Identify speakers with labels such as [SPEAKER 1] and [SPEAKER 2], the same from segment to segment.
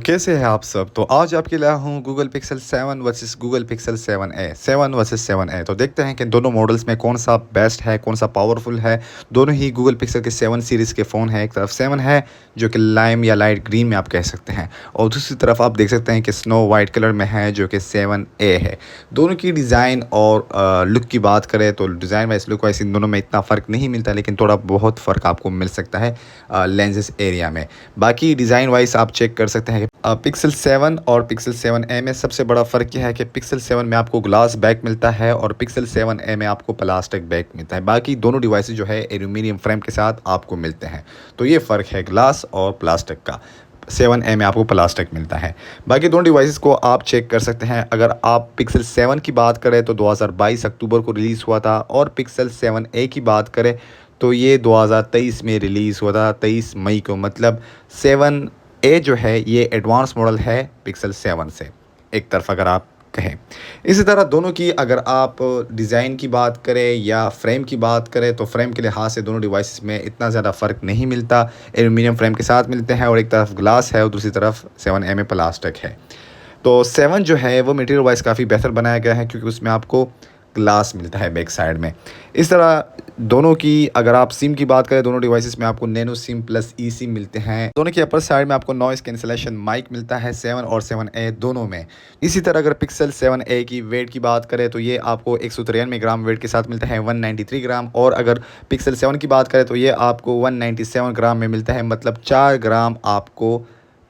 [SPEAKER 1] कैसे हैं आप सब। तो आज आपके लाया हूँ Google pixel 7 versus Google pixel 7 versus 7 ए। तो देखते हैं कि दोनों मॉडल्स में कौन सा बेस्ट है, कौन सा पावरफुल है। दोनों ही गूगल पिक्सल के 7 सीरीज़ के फ़ोन हैं। एक तरफ 7 है जो कि लाइम या लाइट ग्रीन में आप कह सकते हैं, और दूसरी तरफ आप देख सकते हैं कि स्नो वाइट कलर में है जो कि 7A है। दोनों की डिज़ाइन और लुक की बात करें तो डिज़ाइन वाइज लुक वाइज इन दोनों में इतना फ़र्क नहीं मिलता, लेकिन थोड़ा बहुत फ़र्क आपको मिल सकता है लेंसेज एरिया में। बाकी डिज़ाइन वाइज आप चेक कर सकते हैं पिक्सल 7 और पिक्सल 7A में सबसे बड़ा फ़र्क यह है कि पिक्सल 7 में आपको ग्लास बैक मिलता है और पिक्सल 7A में आपको प्लास्टिक बैक मिलता है। बाकी दोनों डिवाइसेस जो है एल्यूमिनियम फ्रेम के साथ आपको मिलते हैं। तो ये फ़र्क है ग्लास और प्लास्टिक का। 7A में आपको प्लास्टिक मिलता है। बाकी दोनों डिवाइसेस को आप चेक कर सकते हैं। अगर आप पिक्सल 7 की बात करें तो 2022 अक्टूबर को रिलीज़ हुआ था, और पिक्सल 7A की बात करें तो ये 2023 में रिलीज़ हुआ था, 23 मई को। मतलब 7A जो है ये एडवांस मॉडल है पिक्सल 7 से, एक तरफ अगर आप कहें। इसी तरह दोनों की अगर आप डिज़ाइन की बात करें या फ्रेम की बात करें तो फ्रेम के लिहाज से दोनों डिवाइसेस में इतना ज़्यादा फ़र्क नहीं मिलता। एल्यूमिनियम फ्रेम के साथ मिलते हैं, और एक तरफ ग्लास है और दूसरी तरफ 7A में प्लास्टिक है। तो 7 जो है वो मटेरियल वाइज काफ़ी बेहतर बनाया गया है, क्योंकि उसमें आपको ग्लास मिलता है बैक साइड में। इस तरह दोनों की अगर आप सिम की बात करें, दोनों डिवाइसेस में आपको नैनो सिम प्लस ई सिम मिलते हैं। दोनों के अपर साइड में आपको नॉइस कैंसलेशन माइक मिलता है 7 और 7A दोनों में। इसी तरह अगर पिक्सल 7A की वेट की बात करें तो ये आपको 193 ग्राम वेट के साथ मिलता है, 193 ग्राम। और अगर पिक्सल 7 की बात करें तो ये आपको 197 ग्राम में मिलता है, मतलब 4 ग्राम आपको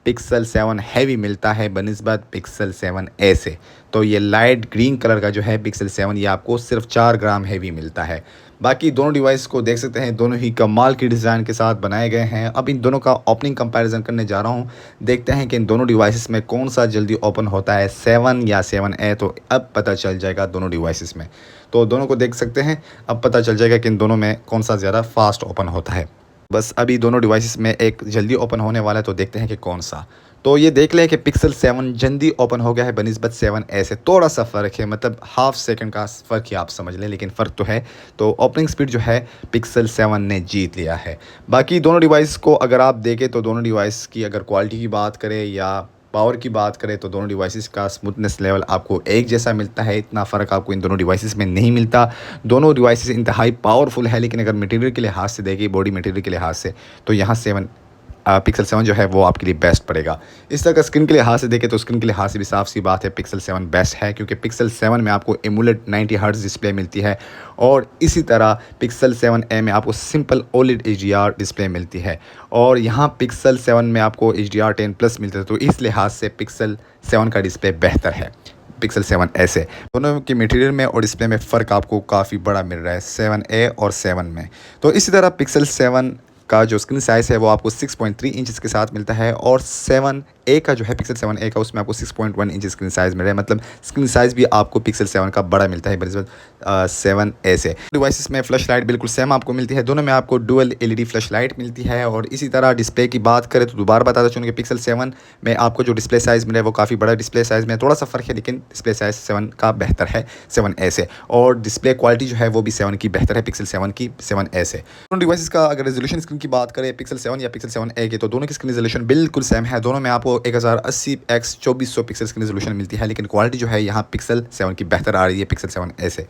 [SPEAKER 1] पिक्सल 7 हैवी मिलता है बनिस्बत पिक्सल 7A से। तो ये लाइट ग्रीन कलर का जो है पिक्सल 7 ये आपको सिर्फ 4 ग्राम हैवी मिलता है। बाकी दोनों डिवाइस को देख सकते हैं, दोनों ही कमाल की डिज़ाइन के साथ बनाए गए हैं। अब इन दोनों का ओपनिंग कंपैरिजन करने जा रहा हूं। देखते हैं कि इन दोनों डिवाइसेस में कौन सा जल्दी ओपन होता है, 7 या 7A। तो अब पता चल जाएगा दोनों डिवाइसेस में। तो दोनों को देख सकते हैं, अब पता चल जाएगा कि इन दोनों में कौन सा ज़्यादा फास्ट ओपन होता है। बस अभी दोनों डिवाइसेस में एक जल्दी ओपन होने वाला है, तो देखते हैं कि कौन सा। तो ये देख लें कि पिक्सल 7 जल्दी ओपन हो गया है बनिस्बत 7A से। थोड़ा सा फ़र्क है, मतलब हाफ सेकंड का फ़र्क ही आप समझ लें, लेकिन फ़र्क तो है। तो ओपनिंग स्पीड जो है पिक्सल 7 ने जीत लिया है। बाकी दोनों डिवाइस को अगर आप देखें तो दोनों डिवाइस की अगर क्वालिटी की बात करें या पावर की बात करें तो दोनों डिवाइसेस का स्मूथनेस लेवल आपको एक जैसा मिलता है। इतना फ़र्क आपको इन दोनों डिवाइसेस में नहीं मिलता। दोनों डिवाइसेस इंतहाई पावरफुल है, लेकिन अगर मटेरियल के लिहाज से देखें, बॉडी मटेरियल के लिहाज से, तो यहाँ पिक्सल 7 जो है वो आपके लिए बेस्ट पड़ेगा। इस तरह का स्क्रीन के लिहाज से देखें तो स्क्रीन के लिहाज से भी साफ सी बात है पिक्सल 7 बेस्ट है, क्योंकि पिक्सल 7 में आपको एमुलेट 90 हर्ट्ज डिस्प्ले मिलती है, और इसी तरह पिक्सल 7A में आपको सिंपल ओलेड HDR डिस्प्ले मिलती है, और यहाँ पिक्सल 7 में आपको HDR 10+ मिलता है। तो इस लिहाज से पिक्सल 7 का डिस्प्ले बेहतर है पिक्सल 7A से। दोनों के मटेरियल में और डिस्प्ले में फ़र्क आपको काफ़ी बड़ा मिल रहा है 7A और 7 में। तो इसी तरह पिक्सल 7 का जो स्क्रीन साइज़ है वो आपको 6.3 इंचज़ के साथ मिलता है, और 7A का जो है पिक्सल 7A का उसमें आपको 6.1 इंच स्क्रीन साइज़ मिल रहा है। मतलब स्क्रीन साइज़ भी आपको पिक्सल 7 का बड़ा मिलता है बनिस्बत 7A से। डिवाइसेस में फ्लैश लाइट बिल्कुल सेम आपको मिलती है, दोनों में आपको डुअल LED फ्लैश लाइट मिलती है। और इसी तरह डिस्प्ले की बात करें तो दोबारा बताता चलूँ कि पिक्सल 7 में आपको जो डिस्प्ले साइज़ मिला है वो काफ़ी बड़ा डिस्प्ले साइज़ में, थोड़ा सा फ़र्क है, लेकिन डिस्प्ले साइज़ 7 का बेहतर है 7A से। और डिस्प्ले क्वालिटी जो है वो भी 7 की बेहतर है पिक्सल 7 की 7A से। दोनों डिवाइसेस का अगर रेजोल्यूशन स्क्रीन की बात करें पिक्सल 7 या पिक्सल 7A के, तो दोनों की स्क्रीन रेजोल्यूशन बिल्कुल सेम है। दोनों में आपको 1080x2400 पिक्सल स्क्रीन रेजोल्यूशन मिलती है, लेकिन क्वालिटी जो है यहाँ पिक्सल 7 की बेहतर आ रही है पिक्सल 7A से।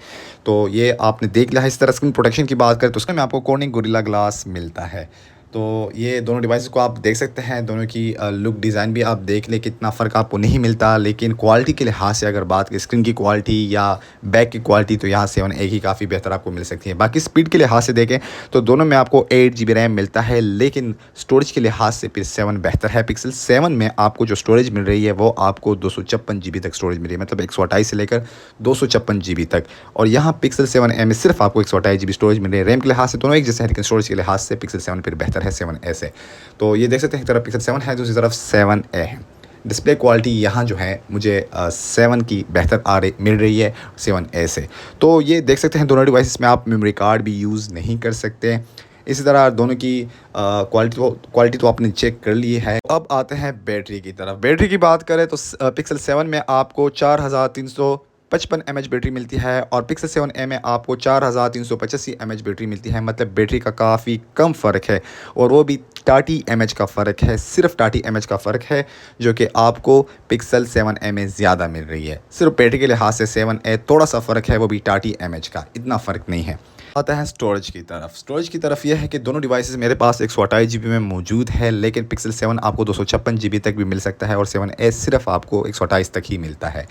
[SPEAKER 1] तो ये आपने देख लिया है। इस तरह स्क्रीन प्रोटेक्शन की बात करें तो उसमें आपको कॉर्निंग गोरिल्ला ग्लास मिलता है। तो ये दोनों डिवाइसेस को आप देख सकते हैं, दोनों की लुक डिज़ाइन भी आप देख लें, कितना फ़र्क आपको नहीं मिलता। लेकिन क्वालिटी के लिहाज से अगर बात करें स्क्रीन की क्वालिटी या बैक की क्वालिटी, तो यहाँ 7A की काफ़ी बेहतर आपको मिल सकती है। बाकी स्पीड के लिहाज से देखें तो दोनों में आपको 8 GB रैम मिलता है, लेकिन स्टोरेज के लिहाज से फिर 7 बेहतर है। पिक्सल 7 में आपको जो स्टोरेज मिल रही है वो आपको 256 GB तक स्टोरेज मिल रही है, मतलब 128 से लेकर 256 GB तक। और यहाँ पिक्सल 7A में सिर्फ आपको 128 GB स्टोरेज मिल रही है। रैम के लिहाज से दोनों एक जैसे हैं, लेकिन स्टोरेज के लिहाज से पिक्सल 7 फिर बेहतर है 7A से। तो ये देख सकते हैं, एक तरफ पिक्सल 7 है, दूसरी तरफ 7A है। डिस्प्ले क्वालिटी यहाँ जो है मुझे 7 की बेहतर मिल रही है 7A से। तो ये देख सकते हैं, दोनों डिवाइसेस में आप मेमोरी कार्ड भी यूज़ नहीं कर सकते। इसी तरह दोनों की क्वालिटी तो आपने चेक कर ली है। अब आते हैं बैटरी की तरफ। बैटरी की बात करें तो पिक्सल 7 में आपको 4300 55 mAh बैटरी मिलती है और पिक्सल 7a में आपको 4385 mAh बैटरी मिलती है। मतलब बैटरी का काफ़ी कम फ़र्क है और वो भी 30 mAh का फ़र्क है, सिर्फ 30 mAh का फ़र्क है जो कि आपको पिक्सल 7a में ज़्यादा मिल रही है। सिर्फ बैटरी के लिहाज से 7a थोड़ा सा फ़र्क है, वो भी 30 mAh का, इतना फ़र्क नहीं है। आता है स्टोरेज की तरफ। स्टोरेज की तरफ यह है कि दोनों डिवाइसेस मेरे पास 128 GB में मौजूद है, लेकिन पिक्सल 7 आपको 256 GB तक भी मिल सकता है और 7a सिर्फ आपको 128 तक ही मिलता है।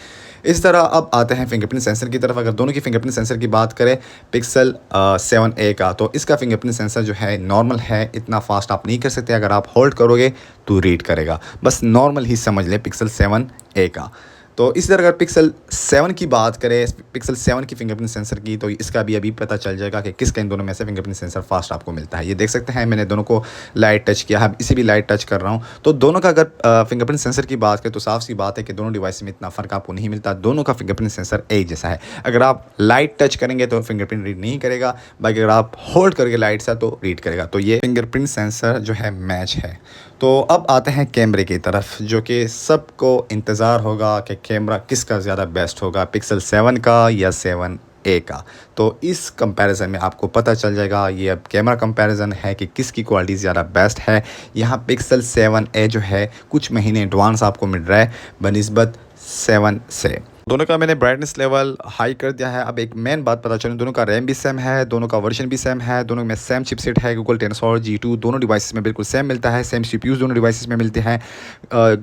[SPEAKER 1] इस तरह अब आते हैं फिंगरप्रिंट सेंसर की तरफ। अगर दोनों की फिंगरप्रिंट सेंसर की बात करें पिक्सल 7a का, तो इसका फिंगरप्रिंट सेंसर जो है नॉर्मल है, इतना फास्ट आप नहीं कर सकते। अगर आप होल्ड करोगे तो रीड करेगा, बस नॉर्मल ही समझ लें पिक्सल 7a का। तो इसी तरह अगर पिक्सल 7 की बात करें, पिक्सल 7 की फिंगरप्रिंट सेंसर की, तो इसका भी अभी पता चल जाएगा कि किसका इन दोनों में से फिंगरप्रिंट सेंसर फास्ट आपको मिलता है। ये देख सकते हैं मैंने दोनों को लाइट टच किया है, इसी भी लाइट टच कर रहा हूँ। तो दोनों का अगर फिंगरप्रिंट सेंसर की बात करें तो साफ सी बात है कि दोनों डिवाइस में इतना फ़र्क आपको नहीं मिलता। दोनों का फिंगरप्रिंट सेंसर एक जैसा है। अगर आप लाइट टच करेंगे तो फिंगरप्रिंट रीड नहीं करेगा, बाकी अगर आप होल्ड करके लाइट से तो रीड करेगा। तो ये फिंगरप्रिंट सेंसर जो है मैच है। तो अब आते हैं कैमरे की तरफ, जो कि सबको इंतज़ार होगा कि कैमरा किसका ज़्यादा बेस्ट होगा, पिक्सल 7 का या 7a का। तो इस कंपैरिजन में आपको पता चल जाएगा, ये अब कैमरा कंपैरिजन है कि किसकी क्वालिटी ज़्यादा बेस्ट है। यहाँ पिक्सल 7a जो है कुछ महीने एडवांस आपको मिल रहा है बनिस्बत 7 से। दोनों का मैंने ब्राइटनेस लेवल हाई कर दिया है। अब एक मेन बात पता चली, दोनों का रैम भी सेम है, दोनों का वर्जन भी सेम है, दोनों में सेम चिपसेट है गूगल टेंसर G2। दोनों डिवाइसेस में बिल्कुल सेम मिलता है, सेम सीपीयू दोनों डिवाइसेस में मिलते हैं।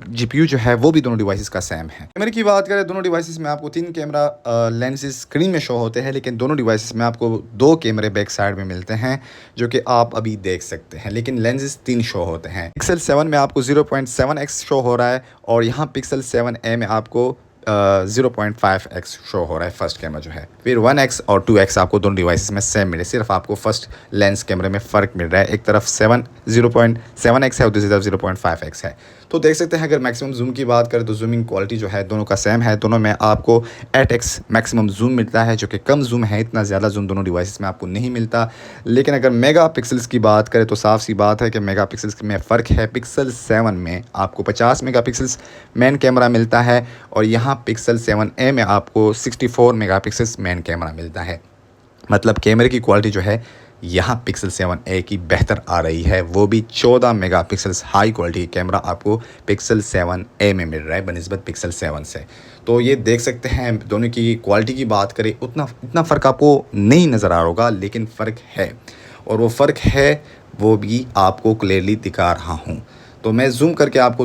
[SPEAKER 1] जीपीयू जो है वो भी दोनों डिवाइसेस का सेम है। कैमरे की बात करें, दोनों डिवाइसेस में आपको 3 कैमरा लेंसेज स्क्रीन में शो होते हैं, लेकिन दोनों डिवाइसेस में आपको 2 कैमरे बैक साइड में मिलते हैं जो कि आप अभी देख सकते हैं, लेकिन लेंसेज 3 शो होते हैं। पिक्सल 7 में आपको 0.7x शो हो रहा है और यहाँ पिक्सल 7a में आपको 0.5x शो हो रहा है फर्स्ट कैमरा जो है। फिर 1x और 2x आपको दोनों डिवाइसेस में सेम मिले, सिर्फ आपको फर्स्ट लेंस कैमरे में फ़र्क मिल रहा है। एक तरफ 0.7x है और दूसरी तरफ 0.5x है। तो देख सकते हैं अगर मैक्सिमम जूम की बात करें तो जूमिंग क्वालिटी जो है दोनों का सेम है। दोनों में आपको 8x मैक्सिमम जूम मिलता है जो कि कम जूम है, इतना ज़्यादा जूम दोनों डिवाइसेस में आपको नहीं मिलता। लेकिन अगर मेगा पिक्सल्स की बात करें तो साफ सी बात है कि मेगा पिक्सल्स में फ़र्क है। पिक्सल 7 में आपको 50 मेगा पिक्सल्स मेन कैमरा मिलता है और यहाँ पिक्सल 7a में आपको 64 मेगा पिक्सल्स मेन कैमरा मिलता है। मतलब कैमरे की क्वालिटी जो है यहाँ पिक्सल 7a की बेहतर आ रही है, वो भी 14 मेगापिक्सल्स हाई क्वालिटी कैमरा आपको पिक्सल 7a में मिल रहा है बनिस्बत पिक्सल 7 से। तो ये देख सकते हैं दोनों की क्वालिटी की बात करें इतना फ़र्क आपको नहीं नज़र आ रहा होगा, लेकिन फ़र्क है और वो फ़र्क है वो भी आपको क्लियरली दिखा रहा हूँ। तो मैं जूम करके आपको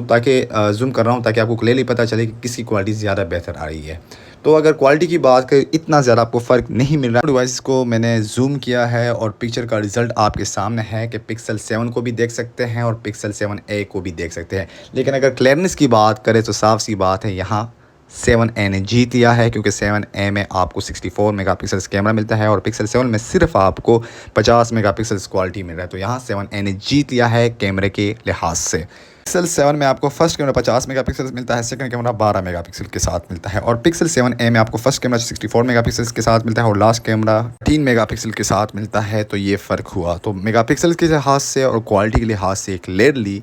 [SPEAKER 1] जूम कर रहा हूँ ताकि आपको क्लियरली पता चले कि किसकी क्वालिटी ज़्यादा बेहतर आ रही है। तो अगर क्वालिटी की बात करें इतना ज़्यादा आपको फ़र्क नहीं मिल रहा। डिवाइस को मैंने जूम किया है और पिक्चर का रिज़ल्ट आपके सामने है कि पिक्सल 7 को भी देख सकते हैं और पिक्सल 7a को भी देख सकते हैं। लेकिन अगर क्लियरनेस की बात करें तो साफ सी बात है यहाँ 7a ने जीत लिया है, क्योंकि 7a में आपको 64 मेगापिक्सल्स कैमरा मिलता है और पिक्सल 7 में सिर्फ आपको 50 मेगापिक्सल्स क्वालिटी मिल रहा है। तो यहाँ 7a ने जीत लिया है कैमरे के लिहाज से। पिक्सल 7 में आपको फर्स्ट कैमरा 50 मेगापिक्सल मिलता है, सेकंड कैमरा 12 मेगापिक्सल के साथ मिलता है और पिक्सल 7a में आपको फर्स्ट कैमरा 64 मेगापिक्सल के साथ मिलता है और लास्ट कैमरा 3 मेगापिक्सल के साथ मिलता है। तो ये फ़र्क हुआ। तो मेगापिक्सल के लिहाज से और क्वालिटी के लिहाज से क्लियरली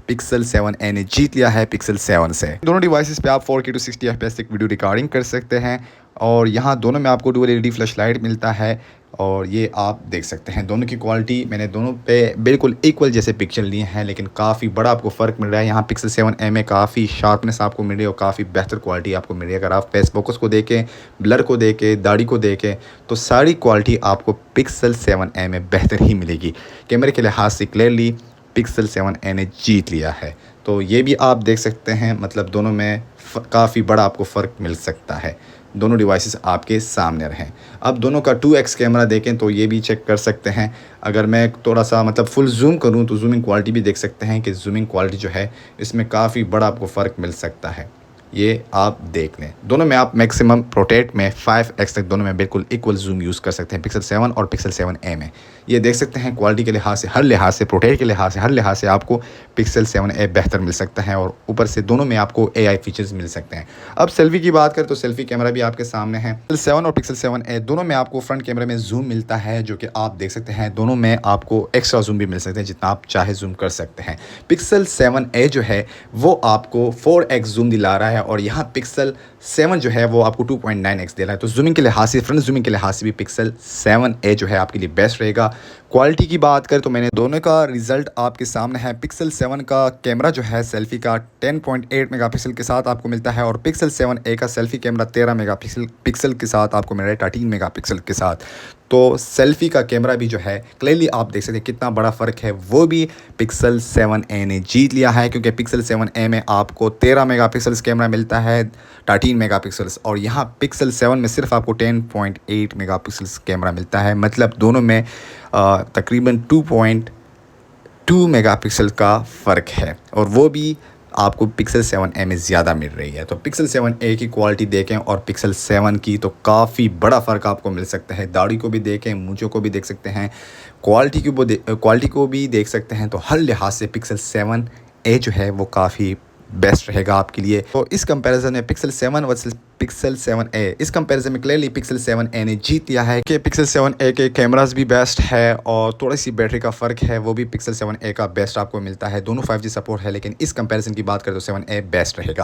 [SPEAKER 1] पिक्सल 7a ने जीत लिया है पिक्सल 7 से। दोनों डिवाइसेस पे आप 4K 60 FPS तक वीडियो रिकॉर्डिंग कर सकते हैं और यहाँ दोनों में आपको डुअल LED फ्लैश लाइट मिलता है और ये आप देख सकते हैं। दोनों की क्वालिटी मैंने दोनों पे बिल्कुल इक्वल जैसे पिक्चर लिए हैं, लेकिन काफ़ी बड़ा आपको फ़र्क मिल रहा है। यहाँ पिक्सल 7a में काफ़ी शार्पनेस आपको मिल रही है और काफ़ी बेहतर क्वालिटी आपको मिल रही है। अगर आप फेस फोकस को देखें, ब्लर को देखें, दाढ़ी को देखें, तो सारी क्वालिटी आपको पिक्सल 7a में बेहतर ही मिलेगी। कैमरे के लिहाज से क्लियरली पिक्सल 7a ने जीत लिया है। तो ये भी आप देख सकते हैं, मतलब दोनों में काफ़ी बड़ा आपको फ़र्क मिल सकता है। दोनों डिवाइसेस आपके सामने रहें। अब दोनों का 2x कैमरा देखें तो ये भी चेक कर सकते हैं। अगर मैं थोड़ा सा मतलब फुल जूम करूं तो जूमिंग क्वालिटी भी देख सकते हैं कि जूमिंग क्वालिटी जो है इसमें काफ़ी बड़ा आपको फ़र्क मिल सकता है। ये आप देख लें। दोनों में आप मैक्सिमम प्रोटेक्ट में 5x तक दोनों में बिल्कुल इक्वल जूम यूज़ कर सकते हैं, पिक्सल 7 और पिक्सल 7a में। ये देख सकते हैं क्वालिटी के लिहाज से, हर लिहाज से, प्रोटेक्ट के लिहाज से, हर लिहाज से आपको पिक्सल 7a बेहतर मिल सकता है और ऊपर से दोनों में आपको AI फीचर्स मिल सकते हैं। अब सेल्फी की बात करें तो सेल्फी कैमरा भी आपके सामने है। पिक्सल 7 और पिक्सल 7a दोनों में आपको फ्रंट कैमरे में जूम मिलता है जो कि आप देख सकते हैं। दोनों में आपको एक्स्ट्रा जूम भी मिल सकते हैं, जितना आप चाहे जूम कर सकते हैं। पिक्सल 7a जो है वो आपको 4x जूम दिला रहा है और यहाँ पिक्सल 7 जो है वो आपको 2.9x दे रहा है। तो जूमिंग के लिहाज से, फ्रंट जूमिंग के लिहाज से भी पिक्सल 7a जो है आपके लिए बेस्ट रहेगा। क्वालिटी की बात करें तो मैंने दोनों का रिजल्ट आपके सामने है। पिक्सल 7 का कैमरा जो है सेल्फी का 10.8 मेगापिक्सल के साथ आपको मिलता है और पिक्सल 7a का सेल्फी कैमरा 13 मेगापिक्सल के साथ आपको मिल रहा है, 13 मेगापिक्सल के साथ। तो सेल्फी का कैमरा भी जो है क्लियरली आप देख सकते हैं कितना बड़ा फ़र्क है, वो भी पिक्सल 7a ने जीत लिया है, क्योंकि पिक्सल 7a में आपको 13 मेगापिक्सल्स कैमरा मिलता है, 13 मेगापिक्सल्स, और यहाँ पिक्सल 7 में सिर्फ आपको 10.8 मेगापिक्सल्स कैमरा मिलता है। मतलब दोनों में तकरीबन 2.2 मेगापिक्सल का फ़र्क है, और वो भी आपको पिक्सल 7a में ज़्यादा मिल रही है। तो पिक्सल 7a की क्वालिटी देखें और पिक्सल 7 की, तो काफ़ी बड़ा फ़र्क आपको मिल सकता है। दाढ़ी को भी देखें, मूंछों को भी देख सकते हैं, क्वालिटी को भी देख सकते हैं। तो हर लिहाज से पिक्सल 7a जो है वो काफ़ी बेस्ट रहेगा आपके लिए। तो इस कंपैरिजन में पिक्सल 7 वर्सेस पिक्सल 7a, इस कंपैरिजन में क्लियरली पिक्सल 7a ने जीत लिया है कि पिक्सल 7a के कैमरास भी बेस्ट है और थोड़ी सी बैटरी का फ़र्क है, वो भी पिक्सल 7a का बेस्ट आपको मिलता है। दोनों 5G सपोर्ट है, लेकिन इस कंपैरिजन की बात करें तो 7a बेस्ट रहेगा।